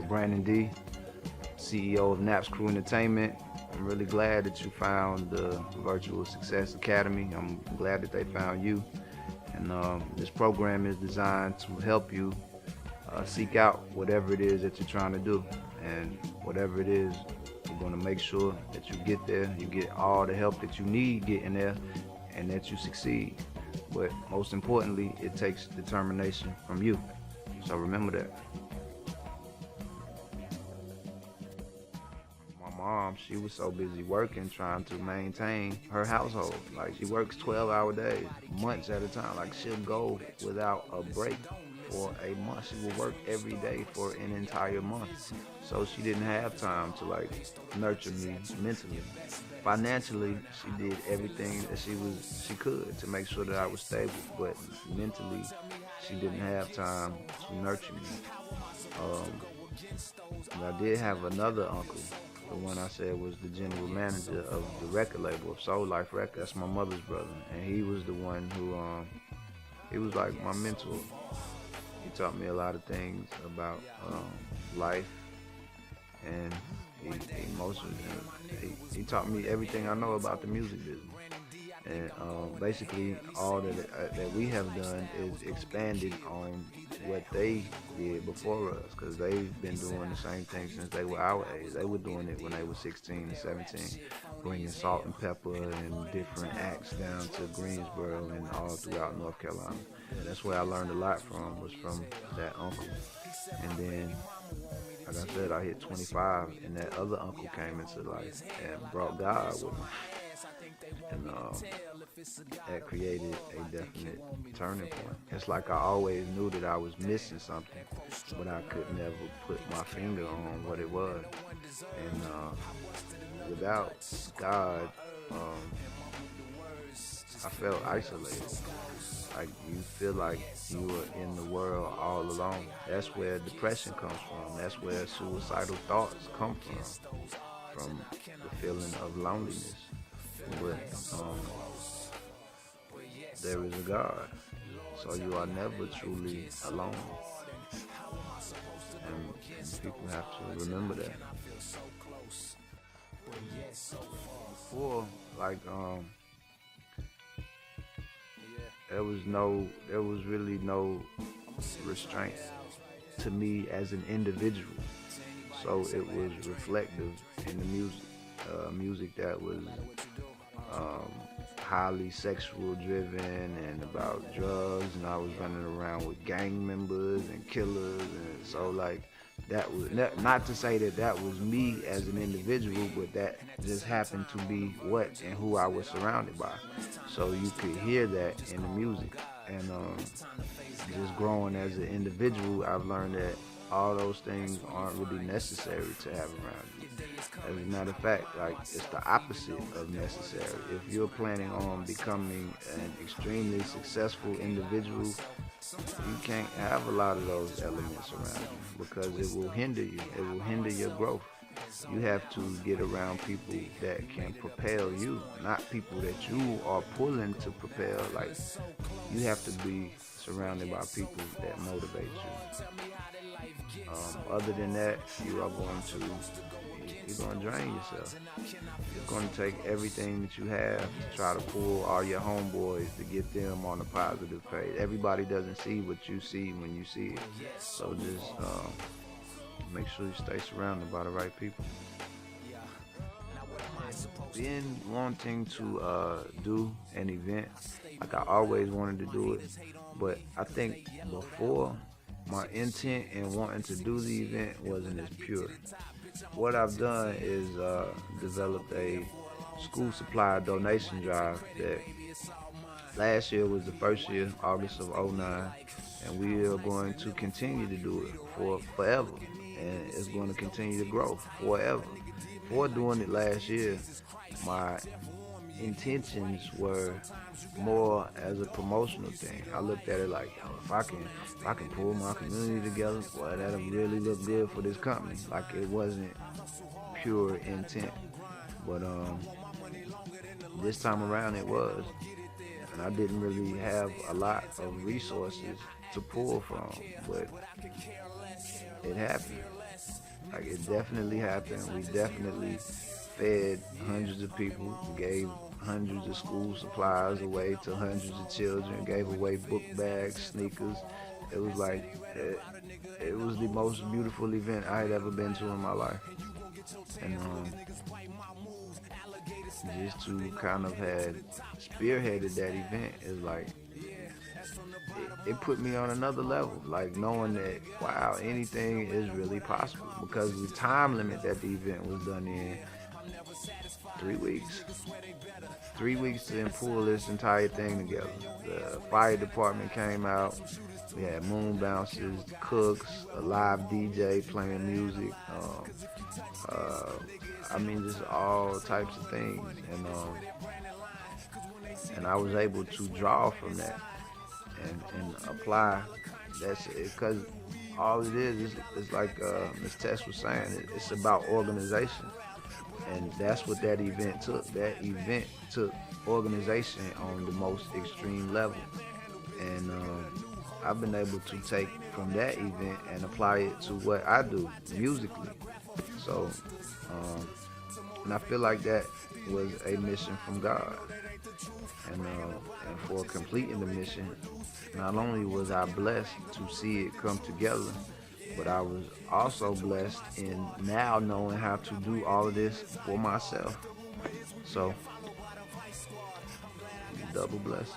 Brandon D, CEO of Naps Crew Entertainment. I'm really glad that you found the Virtual Success Academy. I'm glad that they found you. And this program is designed to help you seek out whatever it is that you're trying to do. And whatever it is, we're going to make sure that you get there, you get all the help that you need getting there, and that you succeed. But most importantly, it takes determination from you. So remember that. My mom, she was so busy working, trying to maintain her household. Like, she works 12-hour days, months at a time. Like, she'll go without a break for a month. She will work every day for an entire month. So she didn't have time to like nurture me mentally. Financially, she did everything that she could to make sure that I was stable, but mentally, she didn't have time to nurture me. And I did have another uncle, the one I said was the general manager of the record label of Soul Life Records. That's my mother's brother, and he was the one who he was like my mentor. He taught me a lot of things about life, and he taught me everything I know about the music business. And basically, all that we have done is expanded on what they did before us, because they've been doing the same thing since they were our age. They were doing it when they were 16 and 17, bringing salt and pepper and different acts down to Greensboro and all throughout North Carolina. And that's where I learned a lot from, was from that uncle. And then, like I said, I hit 25, and that other uncle came into life and brought God with him. And that created a definite turning point. It's like I always knew that I was missing something, but I could never put my finger on what it was. And without God, I felt isolated. Like, you feel like you are in the world all alone. That's where depression comes from. That's where suicidal thoughts come from the feeling of loneliness. But there is a God, so you are never truly alone. And people have to remember that. Before, like, there was really no restraint to me as an individual. So it was reflective in the music. Music that was highly sexual driven and about drugs, and I was running around with gang members and killers, and so like that was not to say that was me as an individual, but that just happened to be what and who I was surrounded by. So you could hear that in the music. And just growing as an individual, I've learned that all those things aren't really necessary to have around you. As a matter of fact, like, it's the opposite of necessary. If you're planning on becoming an extremely successful individual, you can't have a lot of those elements around you, because it will hinder you. It will hinder your growth. You have to get around people that can propel you, not people that you are pulling to propel. Like, you have to be surrounded by people that motivate you. Other than that, you're going to drain yourself. You're going to take everything that you have to try to pull all your homeboys to get them on a positive page. Everybody doesn't see what you see when you see it. So just make sure you stay surrounded by the right people. Been wanting to do an event, like, I always wanted to do it, but I think before, my intent in wanting to do the event wasn't as pure. What I've done is developed a school supply donation drive that last year was the first year, August of '09, and we are going to continue to do it for forever, and it's going to continue to grow forever. Before doing it last year, my intentions were more as a promotional thing. I looked at it like, if I can pull my community together, boy, that'll really look good for this company. Like, it wasn't pure intent, but this time around it was, and I didn't really have a lot of resources to pull from, but it happened. Like it definitely happened. We definitely fed hundreds of people, gave hundreds of school supplies away to hundreds of children, gave away book bags, sneakers. It was like it was the most beautiful event I had ever been to in my life, and just to kind of had spearheaded that event is like it put me on another level. Like knowing that wow, anything is really possible because the time limit that the event was done in 3 weeks. 3 weeks to pull this entire thing together. The fire department came out. We had moon bouncers, cooks, a live DJ playing music. Uh, I mean, just all types of things, and I was able to draw from that and apply. That's because all it is is like Ms. Tess was saying. It's about organization, and that's what that event took. That event took organization on the most extreme level, and I've been able to take from that event and apply it to what I do musically. So, um, and I feel like that was a mission from God, and for completing the mission, not only was I blessed to see it come together, but I was also blessed in now knowing how to do all of this for myself. So, double blessed.